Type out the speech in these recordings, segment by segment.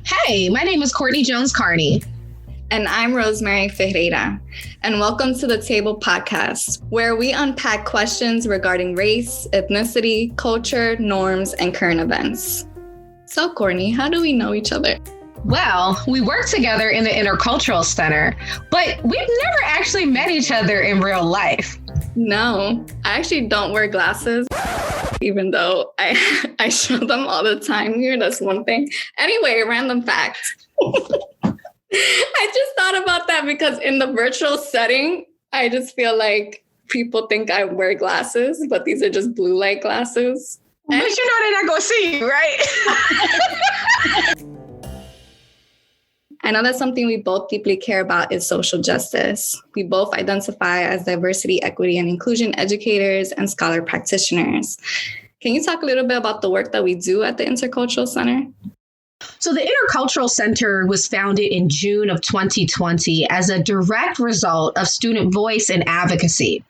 Hey, my name is Courtney Jones-Carney. And I'm Rosemary Ferreira. And welcome to the Table Podcast, where we unpack questions regarding race, ethnicity, culture, norms, and current events. So, Courtney, how do we know each other? Well, we work together in the Intercultural Center, but we've never actually met each other in real life. No, I actually don't wear glasses, even though I show them all the time here. That's one thing. Anyway, random fact. I just thought about that because in the virtual setting, I just feel like people think I wear glasses, but these are just blue light glasses. But you know they're not going to see you, right? I know that something we both deeply care about is social justice. We both identify as diversity, equity, and inclusion educators and scholar practitioners. Can you talk a little bit about the work that we do at the Intercultural Center? So the Intercultural Center was founded in June of 2020 as a direct result of student voice and advocacy.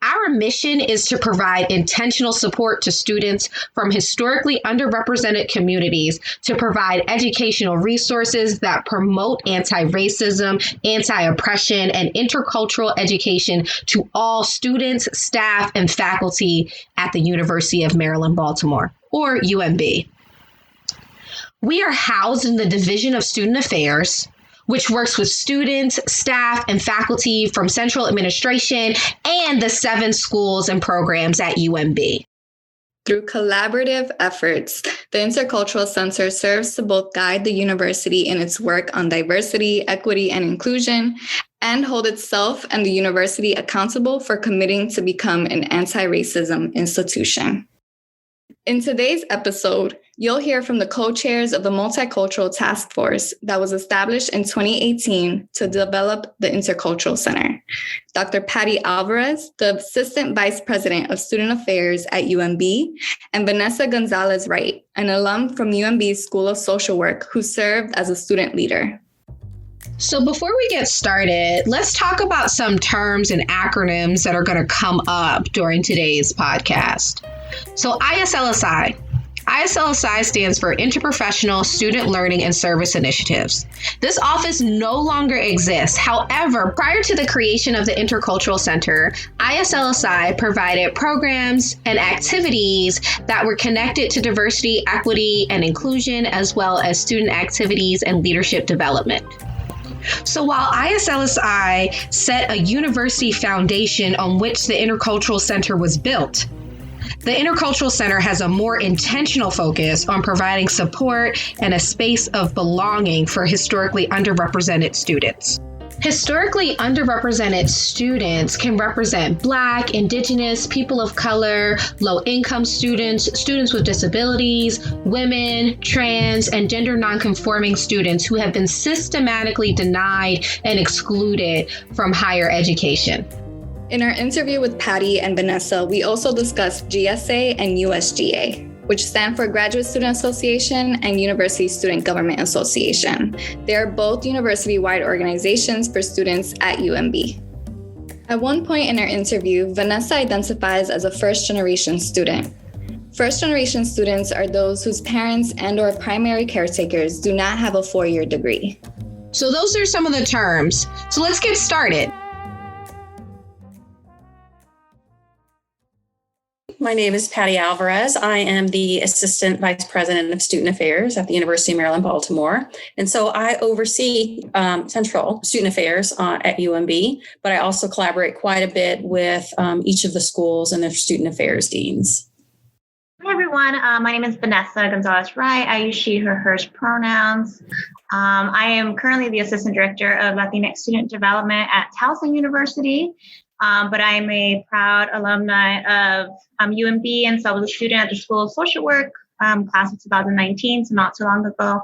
Our mission is to provide intentional support to students from historically underrepresented communities to provide educational resources that promote anti-racism, anti-oppression, and intercultural education to all students, staff, and faculty at the University of Maryland, Baltimore, or UMB. We are housed in the Division of Student Affairs, which works with students, staff, and faculty from central administration and the 7 schools and programs at UMB. Through collaborative efforts, the Intercultural Center serves to both guide the university in its work on diversity, equity, and inclusion, and hold itself and the university accountable for committing to become an anti-racism institution. In today's episode, you'll hear from the co-chairs of the Multicultural Task Force that was established in 2018 to develop the Intercultural Center. Dr. Patty Alvarez, the Assistant Vice President of Student Affairs at UMB, and Vanessa Gonzalez-Wright, an alum from UMB's School of Social Work who served as a student leader. So before we get started, let's talk about some terms and acronyms that are going to come up during today's podcast. So ISLSI. ISLSI stands for Interprofessional Student Learning and Service Initiatives. This office no longer exists. However, prior to the creation of the Intercultural Center, ISLSI provided programs and activities that were connected to diversity, equity, and inclusion, as well as student activities and leadership development. So while ISLSI set a university foundation on which the Intercultural Center was built, the Intercultural Center has a more intentional focus on providing support and a space of belonging for historically underrepresented students. Historically underrepresented students can represent Black, Indigenous, people of color, low-income students, students with disabilities, women, trans, and gender nonconforming students who have been systematically denied and excluded from higher education. In our interview with Patty and Vanessa, we also discussed GSA and USGA, which stand for Graduate Student Association and University Student Government Association. They are both university-wide organizations for students at UMB. At one point in our interview, Vanessa identifies as a first-generation student. First-generation students are those whose parents and/or primary caretakers do not have a 4-year degree. So those are some of the terms. So let's get started. My name is Patty Alvarez. I am the Assistant Vice President of Student Affairs at the University of Maryland, Baltimore. And so I oversee Central Student Affairs at UMB, but I also collaborate quite a bit with each of the schools and their Student Affairs deans. Hi, everyone. My name is Vanessa Gonzalez-Wright. I use she, her, hers pronouns. I am currently the Assistant Director of Latinx Student Development at Towson University. But I'm a proud alumni of UMB, and so I was a student at the School of Social Work, class of 2019, so not too long ago,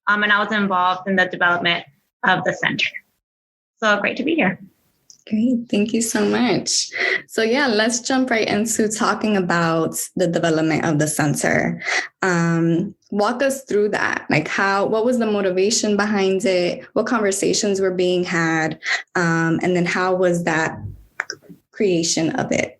and I was involved in the development of the center. So great to be here. Great, thank you so much. So yeah, let's jump right into talking about the development of the center. Walk us through that. Like what was the motivation behind it? What conversations were being had? And then how was that creation of it?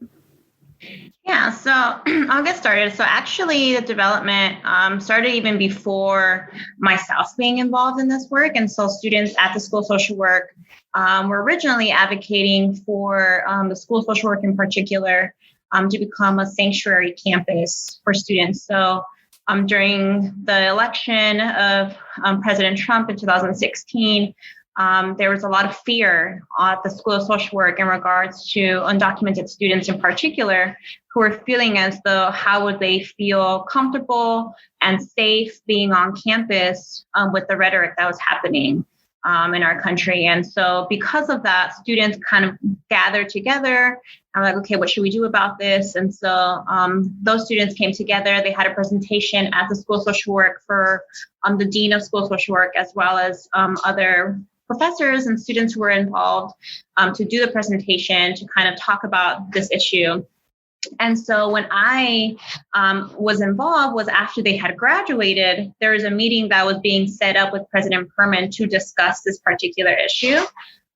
Yeah, so I'll get started. So actually, the development started even before myself being involved in this work. And so students at the School of Social Work were originally advocating for the School of Social Work in particular to become a sanctuary campus for students. So during the election of President Trump in 2016, there was a lot of fear at the School of Social Work in regards to undocumented students in particular who were feeling as though how would they feel comfortable and safe being on campus with the rhetoric that was happening in our country. And so because of that, students kind of gathered together and were like, okay, what should we do about this? And so those students came together. They had a presentation at the School of Social Work for the Dean of School of Social Work, as well as other professors and students who were involved to do the presentation to kind of talk about this issue. And so when I was involved was after they had graduated, there was a meeting that was being set up with President Perman to discuss this particular issue.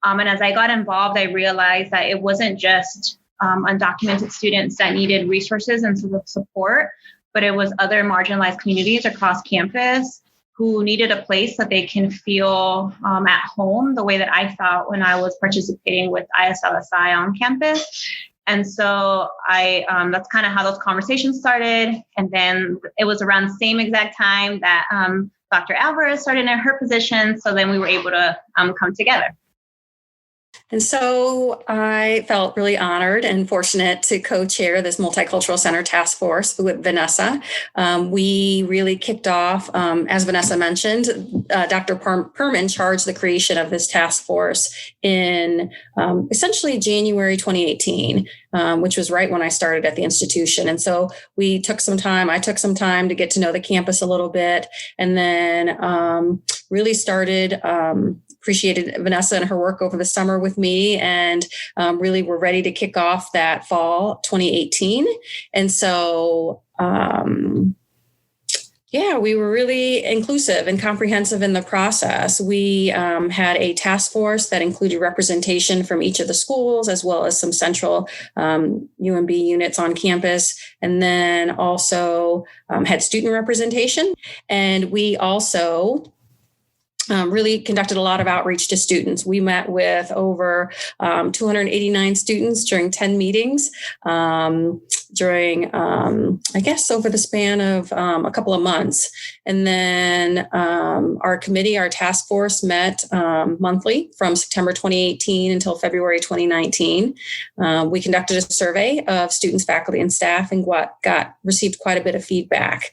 And as I got involved, I realized that it wasn't just undocumented students that needed resources and support, but it was other marginalized communities across campus who needed a place that they can feel at home, the way that I felt when I was participating with ISLSI on campus. And so that's kind of how those conversations started. And then it was around the same exact time that Dr. Alvarez started in her position. So then we were able to come together. And so I felt really honored and fortunate to co-chair this Multicultural Center Task Force with Vanessa. We really kicked off, as Vanessa mentioned, Dr. Perman charged the creation of this task force in essentially January 2018, which was right when I started at the institution. And so I took some time to get to know the campus a little bit, and then really started appreciated Vanessa and her work over the summer with me, and really were ready to kick off that fall 2018. And so, we were really inclusive and comprehensive in the process. We had a task force that included representation from each of the schools, as well as some central UMB units on campus, and then also had student representation. And we also really conducted a lot of outreach to students. We met with over 289 students during 10 meetings during, over the span of a couple of months. And then our task force met monthly from September 2018 until February 2019. We conducted a survey of students, faculty, and staff, and received quite a bit of feedback.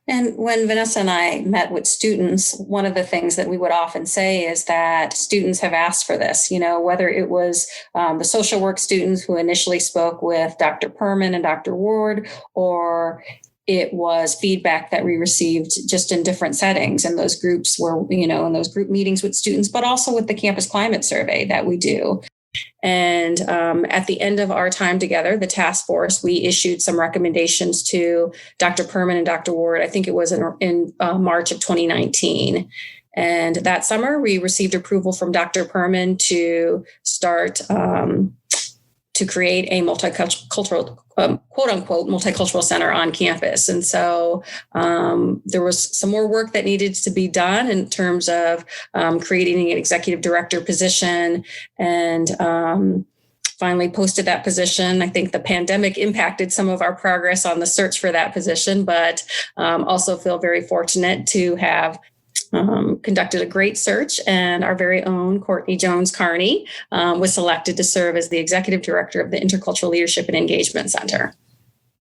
And when Vanessa and I met with students, one of the things that we would often say is that students have asked for this, whether it was the social work students who initially spoke with Dr. Perman and Dr. Ward, or it was feedback that we received just in different settings. And those groups were, in those group meetings with students, but also with the campus climate survey that we do. And at the end of our time together, the task force, we issued some recommendations to Dr. Perman and Dr. Ward. I think it was in March of 2019. And that summer, we received approval from Dr. Perman to start to create a multicultural, quote unquote, multicultural center on campus. And so there was some more work that needed to be done in terms of creating an executive director position, and finally posted that position. I think the pandemic impacted some of our progress on the search for that position, but also feel very fortunate to have conducted a great search, and our very own Courtney Jones-Carney was selected to serve as the executive director of the Intercultural Leadership and Engagement Center.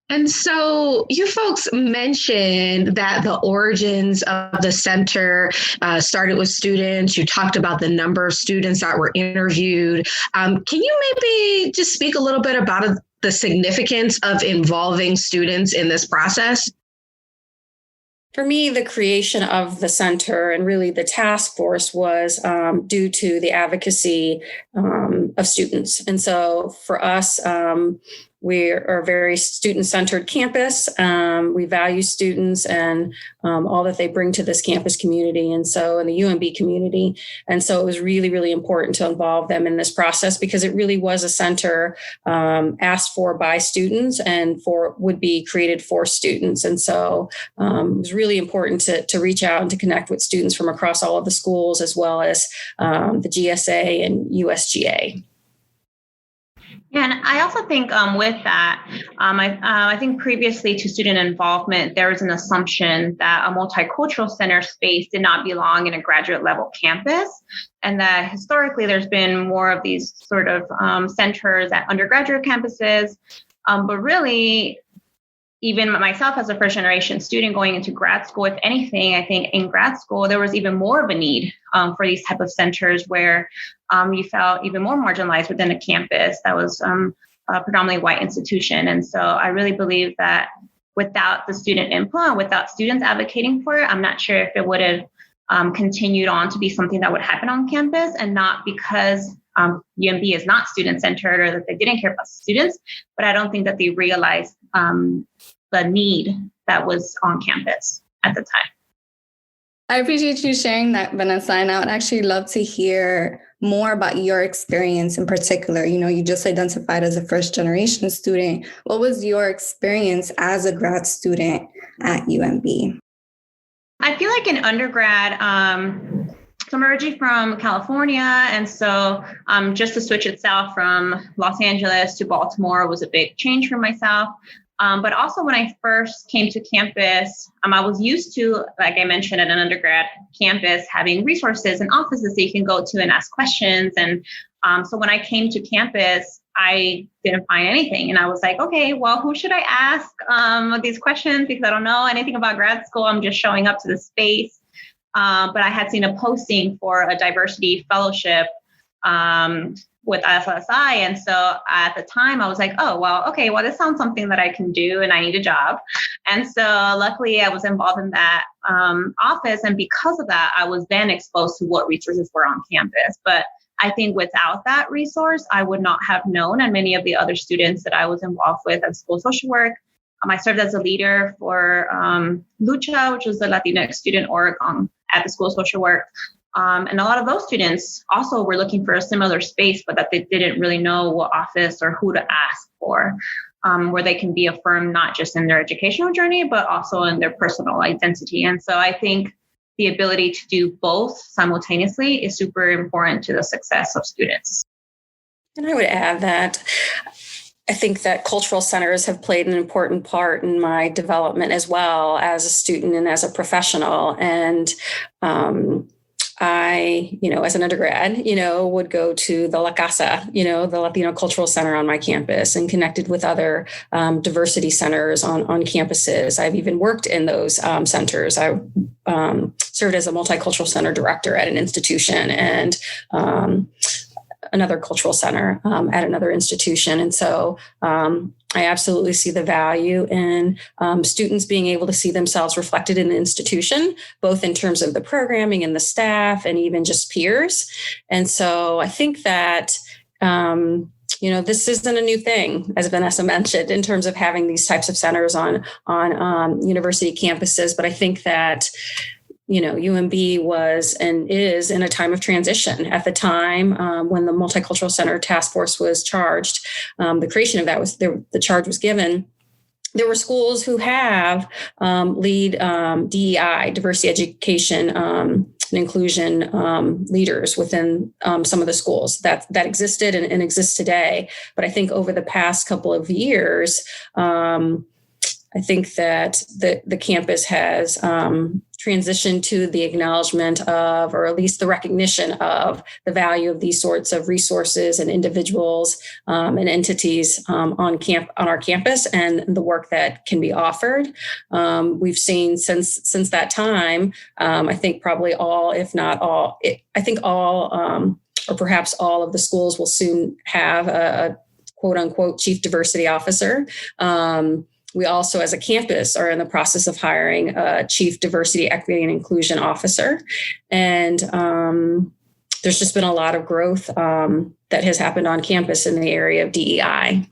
And so you folks mentioned that the origins of the center started with students. You talked about the number of students that were interviewed. Can you maybe just speak a little bit about the significance of involving students in this process? For me, the creation of the center and really the task force was due to the advocacy of students. And so for us, we are a very student-centered campus. We value students and all that they bring to this campus community, and so in the UMB community. And so it was really, really important to involve them in this process because it really was a center asked for by students and would be created for students. And so it was really important to reach out and to connect with students from across all of the schools, as well as the GSA and USGA. Yeah, and I also think with that, I think previously to student involvement, there was an assumption that a multicultural center space did not belong in a graduate level campus, and that historically there's been more of these sort of centers at undergraduate campuses. But really, even myself as a first generation student going into grad school, if anything, I think in grad school, there was even more of a need for these type of centers where you felt even more marginalized within a campus that was a predominantly white institution. And so I really believe that without the student input, without students advocating for it, I'm not sure if it would have continued on to be something that would happen on campus, and not because UMB is not student-centered or that they didn't care about students, but I don't think that they realized the need that was on campus at the time. I appreciate you sharing that, Vanessa, and I would actually love to hear more about your experience in particular. You know, you just identified as a first-generation student. What was your experience as a grad student at UMB? I feel like in undergrad, so I'm originally from California, and so just the switch itself from Los Angeles to Baltimore was a big change for myself. But also when I first came to campus, I was used to, like I mentioned, at an undergrad campus, having resources and offices that you can go to and ask questions. And so when I came to campus, I didn't find anything. And I was like, okay, well, who should I ask these questions? Because I don't know anything about grad school. I'm just showing up to the space. But I had seen a posting for a diversity fellowship with ISLSI. And so at the time I was like, oh, well, okay, well, this sounds something that I can do and I need a job. And so luckily I was involved in that office. And because of that, I was then exposed to what resources were on campus. But I think without that resource, I would not have known. And many of the other students that I was involved with at school social work, I served as a leader for Lucha, which was the Latinx student org at the school of social work. And a lot of those students also were looking for a similar space, but that they didn't really know what office or who to ask for, where they can be affirmed not just in their educational journey, but also in their personal identity. And so I think the ability to do both simultaneously is super important to the success of students. And I would add that I think that cultural centers have played an important part in my development as well as a student and as a professional. And I, as an undergrad, would go to the La Casa, the Latino Cultural Center on my campus, and connected with other diversity centers on campuses. I've even worked in those centers. I served as a multicultural center director at an institution and another cultural center at another institution. And so I absolutely see the value in students being able to see themselves reflected in the institution, both in terms of the programming and the staff and even just peers. And so I think that, this isn't a new thing, as Vanessa mentioned, in terms of having these types of centers on university campuses. But I think that UMB was and is in a time of transition. At the time when the Multicultural Center Task Force was charged, the creation of that the charge was given. There were schools who have lead DEI, diversity education and inclusion leaders within some of the schools that existed and exist today. But I think over the past couple of years, I think that the campus has transitioned to the acknowledgement of, or at least the recognition of, the value of these sorts of resources and individuals and entities on our campus and the work that can be offered. We've seen since that time, I think probably all, if not all, or perhaps all of the schools will soon have a quote unquote chief diversity officer. We also, as a campus, are in the process of hiring a chief diversity, equity, and inclusion officer. And there's just been a lot of growth that has happened on campus in the area of DEI.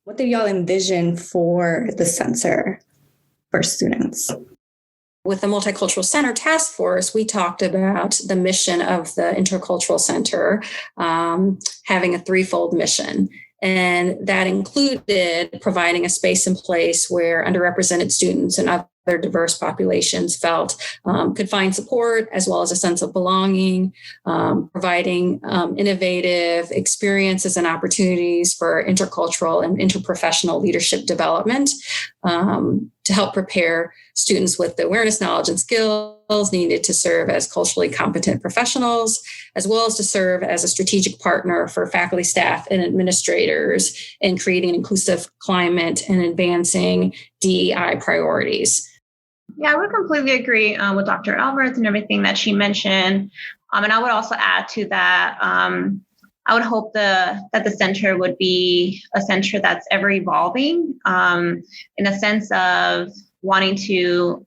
What did y'all envision for the center for students? With the Multicultural Center Task Force, we talked about the mission of the Intercultural Center having a threefold mission. And that included providing a space and place where underrepresented students and other diverse populations felt could find support as well as a sense of belonging, providing innovative experiences and opportunities for intercultural and interprofessional leadership development to help prepare students with the awareness, knowledge, and skills needed to serve as culturally competent professionals, as well as to serve as a strategic partner for faculty, staff, and administrators in creating an inclusive climate and advancing DEI priorities. Yeah, I would completely agree with Dr. Alvarez and everything that she mentioned. And I would also add to that, I would hope that the center would be a center that's ever evolving in a sense of wanting to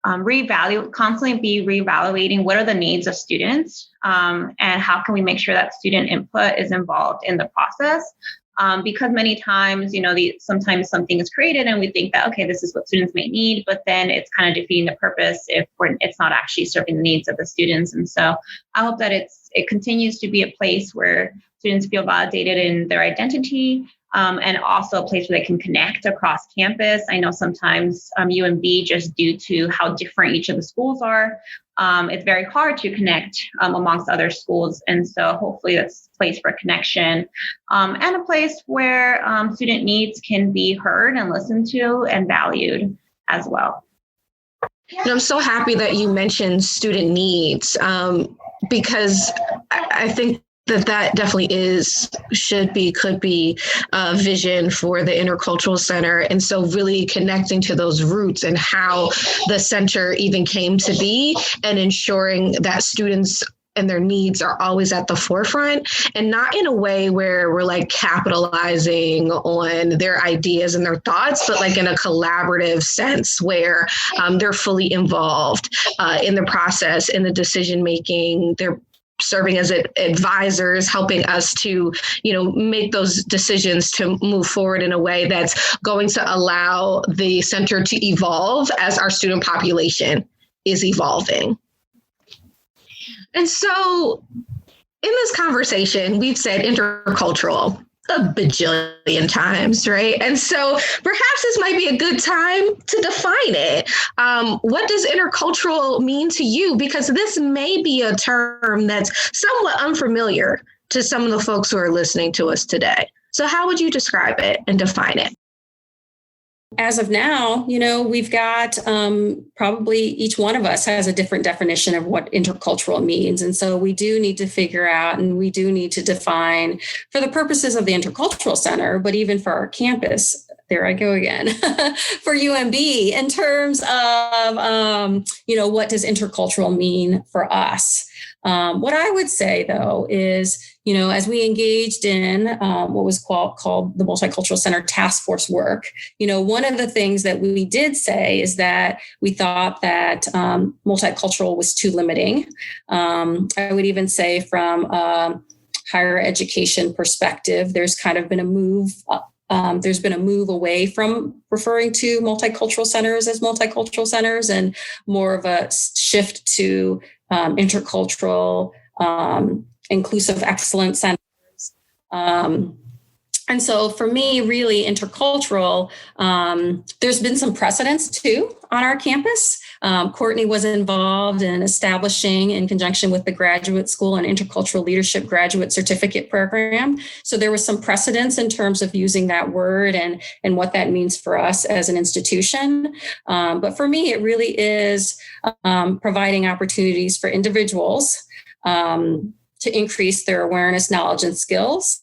constantly be reevaluating what are the needs of students and how can we make sure that student input is involved in the process. Because many times, sometimes something is created and we think that, okay, this is what students may need, but then it's kind of defeating the purpose if it's not actually serving the needs of the students. And so I hope that it continues to be a place where students feel validated in their identity and also a place where they can connect across campus. I know sometimes UMB, just due to how different each of the schools are, it's very hard to connect amongst other schools. And so hopefully that's a place for connection and a place where student needs can be heard and listened to and valued as well. And I'm so happy that you mentioned student needs because I think that definitely could be a vision for the Intercultural Center. And so really connecting to those roots and how the center even came to be and ensuring that students and their needs are always at the forefront and not in a way where we're like capitalizing on their ideas and their thoughts, but like in a collaborative sense where they're fully involved in the process, in the decision making. They're serving as advisors, helping us to, make those decisions to move forward in a way that's going to allow the center to evolve as our student population is evolving. And so in this conversation, we've said intercultural a bajillion times, right? And so perhaps this might be a good time to define it. What does intercultural mean to you? Because this may be a term that's somewhat unfamiliar to some of the folks who are listening to us today. So how would you describe it and define it? As of now, we've got probably each one of us has a different definition of what intercultural means. And so we do need to figure out and we do need to define for the purposes of the Intercultural Center, but even for our campus, there I go again, for UMB in terms of, what does intercultural mean for us? What I would say, though, is, as we engaged in what was called the Multicultural Center Task Force work, one of the things that we did say is that we thought that multicultural was too limiting. I would even say from a higher education perspective, there's kind of been a move. There's been a move away from referring to multicultural centers as multicultural centers and more of a shift to intercultural, inclusive excellence centers. And so for me, really intercultural, there's been some precedents too on our campus. Courtney was involved in establishing, in conjunction with the graduate school, an intercultural leadership graduate certificate program. So there was some precedents in terms of using that word and what that means for us as an institution. But for me, it really is providing opportunities for individuals to increase their awareness, knowledge, and skills.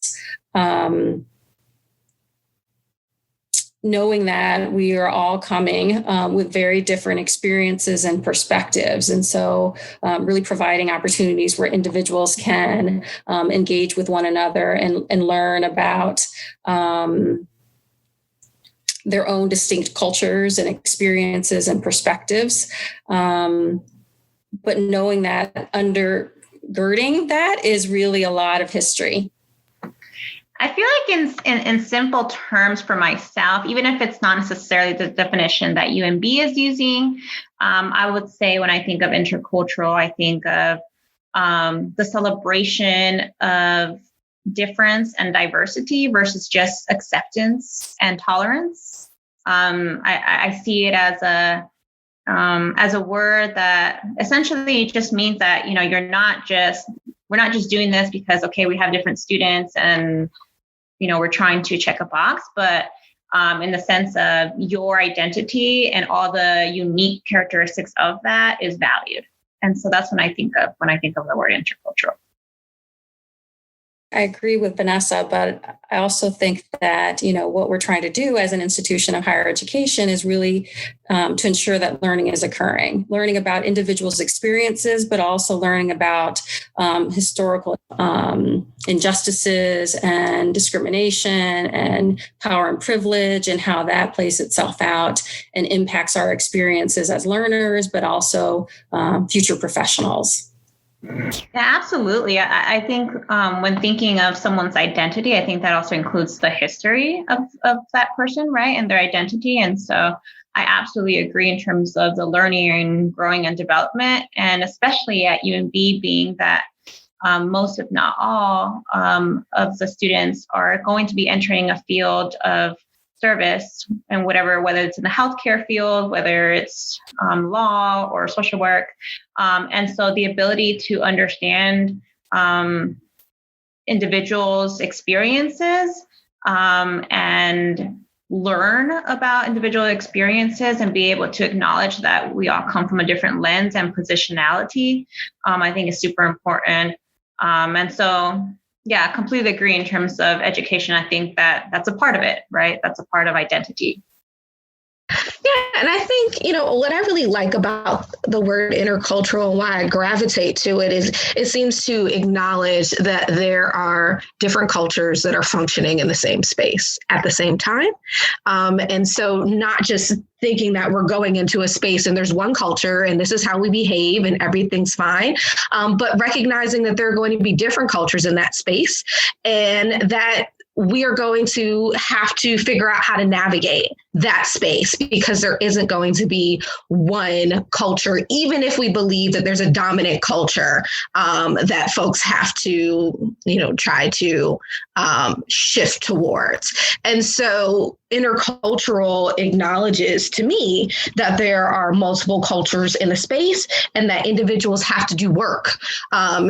Knowing that we are all coming with very different experiences and perspectives. And so really providing opportunities where individuals can engage with one another and learn about their own distinct cultures and experiences and perspectives. But knowing that undergirding that is really a lot of history. I feel like in simple terms for myself, even if it's not necessarily the definition that UMB is using, I would say when I think of intercultural, I think of the celebration of difference and diversity versus just acceptance and tolerance. I see it as a word that essentially just means that, you know, we're not just doing this because, okay, we have different students and, you know, we're trying to check a box, but in the sense of your identity and all the unique characteristics of that is valued. And so that's when I think of the word intercultural. I agree with Vanessa, but I also think that, you know, what we're trying to do as an institution of higher education is really to ensure that learning is occurring, learning about individuals' experiences, but also learning about historical injustices and discrimination and power and privilege and how that plays itself out and impacts our experiences as learners, but also future professionals. Yeah, absolutely. I think when thinking of someone's identity, I think that also includes the history of that person, right? And their identity. And so I absolutely agree in terms of the learning and growing and development, and especially at UMB being that most, if not all, of the students are going to be entering a field of service and whether it's in the healthcare field, whether it's law or social work. And so the ability to understand individuals' experiences and learn about individual experiences and be able to acknowledge that we all come from a different lens and positionality, I think is super important. And so, yeah, I completely agree in terms of education. I think that's a part of it, right? That's a part of identity. Yeah, and I think, you know, what I really like about the word intercultural and why I gravitate to it is it seems to acknowledge that there are different cultures that are functioning in the same space at the same time. And so not just thinking that we're going into a space and there's one culture and this is how we behave and everything's fine, but recognizing that there are going to be different cultures in that space and that we are going to have to figure out how to navigate that space because there isn't going to be one culture, even if we believe that there's a dominant culture that folks have to, you know, try to shift towards. And so intercultural acknowledges to me that there are multiple cultures in the space and that individuals have to do work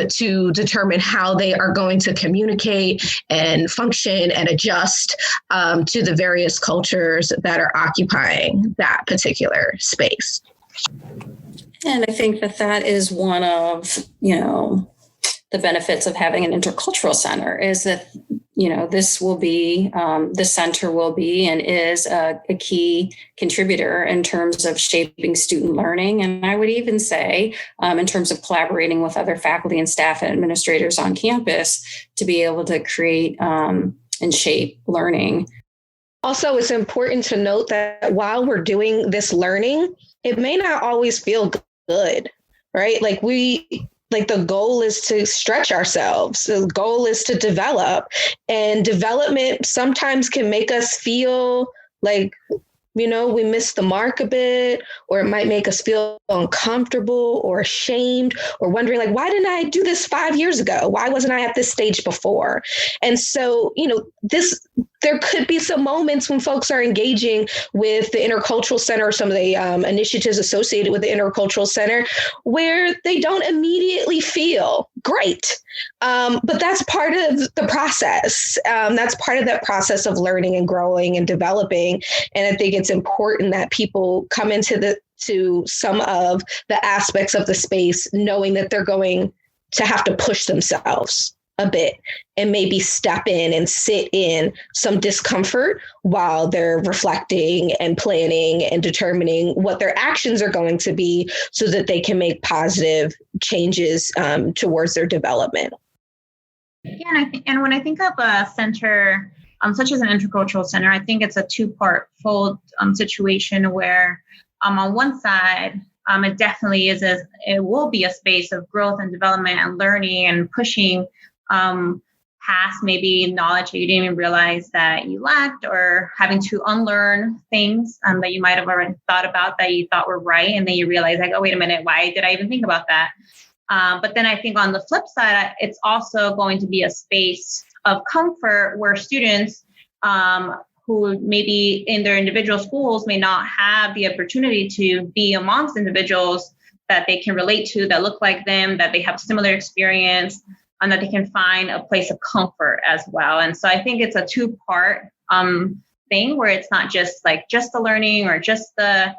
to determine how they are going to communicate and function and adjust to the various cultures that are occupying that particular space. And I think that is one of, you know, the benefits of having an intercultural center is that, you know, this center will be and is a key contributor in terms of shaping student learning. And I would even say in terms of collaborating with other faculty and staff and administrators on campus to be able to create and shape learning. Also, it's important to note that while we're doing this learning, it may not always feel good, right? Like the goal is to stretch ourselves. The goal is to develop, and development sometimes can make us feel like, you know, we missed the mark a bit, or it might make us feel uncomfortable or ashamed or wondering like, why didn't I do this 5 years ago? Why wasn't I at this stage before? And so, you know, there could be some moments when folks are engaging with the Intercultural Center or some of the initiatives associated with the Intercultural Center where they don't immediately feel great. But that's part of the process. That's part of that process of learning and growing and developing. And I think it's important that people come into some of the aspects of the space knowing that they're going to have to push themselves a bit and maybe step in and sit in some discomfort while they're reflecting and planning and determining what their actions are going to be so that they can make positive changes towards their development. Yeah, and when I think of a center such as an intercultural center, I think it's a two-part fold situation where on one side, it definitely it will be a space of growth and development and learning and pushing past maybe knowledge that you didn't even realize that you lacked, or having to unlearn things that you might have already thought about that you thought were right. And then you realize like, oh, wait a minute, why did I even think about that? But then I think on the flip side, it's also going to be a space of comfort where students who maybe in their individual schools may not have the opportunity to be amongst individuals that they can relate to, that look like them, that they have similar experience, and that they can find a place of comfort as well. And so I think it's a two-part thing where it's not just the learning or just the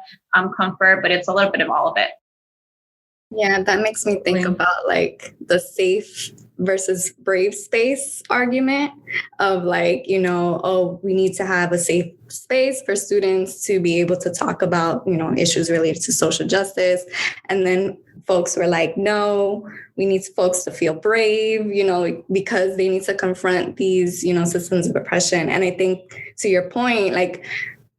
comfort, but it's a little bit of all of it. Yeah, that makes me think about like the safe versus brave space argument of like, we need to have a safe space for students to be able to talk about, issues related to social justice. And then folks were like, no, we need folks to feel brave, because they need to confront these, systems of oppression. And I think to your point, like,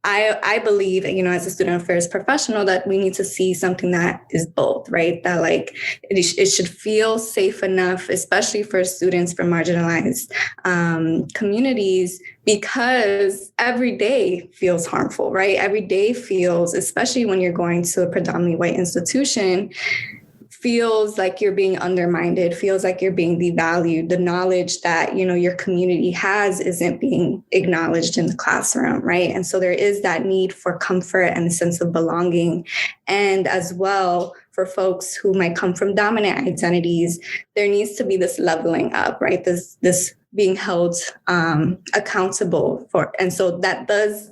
I believe, as a student affairs professional, that we need to see something that is both, right? That like it should feel safe enough, especially for students from marginalized communities, because every day feels harmful, right? Every day feels, especially when you're going to a predominantly white institution, feels like you're being undermined, feels like you're being devalued. The knowledge that, your community has isn't being acknowledged in the classroom, right? And so there is that need for comfort and a sense of belonging. And as well, for folks who might come from dominant identities, there needs to be this leveling up, right? This being held accountable for. And so that does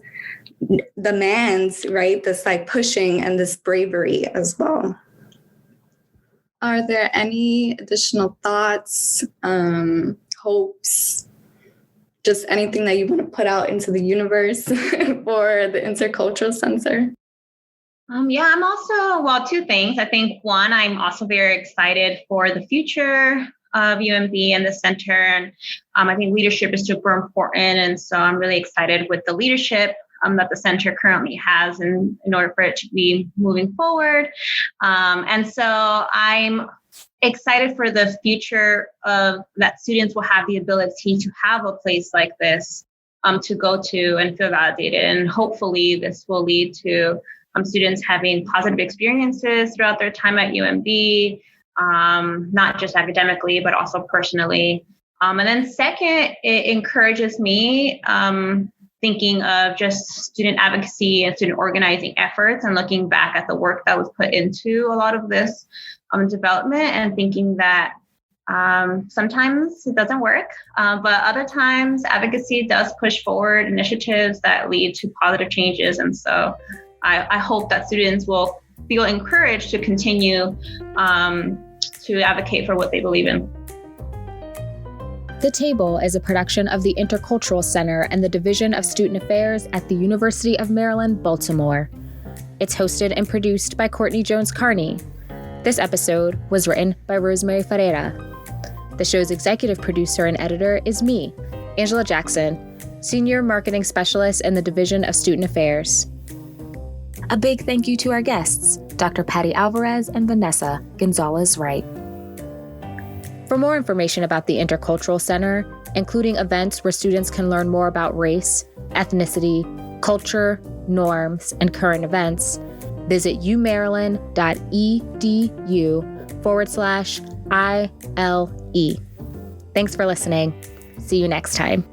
demands, right? This like pushing and this bravery as well. Are there any additional thoughts, hopes, just anything that you want to put out into the universe for the Intercultural Center? I'm also, two things. I think one, I'm also very excited for the future of UMB and the center. And I think leadership is super important. And so I'm really excited with the leadership that the center currently has in order for it to be moving forward. And so I'm excited for the future of that students will have the ability to have a place like this to go to and feel validated. And hopefully this will lead to students having positive experiences throughout their time at UMB, not just academically, but also personally. And then second, it encourages me thinking of just student advocacy and student organizing efforts and looking back at the work that was put into a lot of this development and thinking that sometimes it doesn't work, but other times advocacy does push forward initiatives that lead to positive changes. And so I hope that students will feel encouraged to continue to advocate for what they believe in. The Table is a production of the Intercultural Center and the Division of Student Affairs at the University of Maryland, Baltimore. It's hosted and produced by Courtney Jones-Carney. This episode was written by Rosemary Ferreira. The show's executive producer and editor is me, Angela Jackson, Senior Marketing Specialist in the Division of Student Affairs. A big thank you to our guests, Dr. Patty Alvarez and Vanessa Gonzalez-Wright. For more information about the Intercultural Center, including events where students can learn more about race, ethnicity, culture, norms, and current events, visit umaryland.edu/ILE. Thanks for listening. See you next time.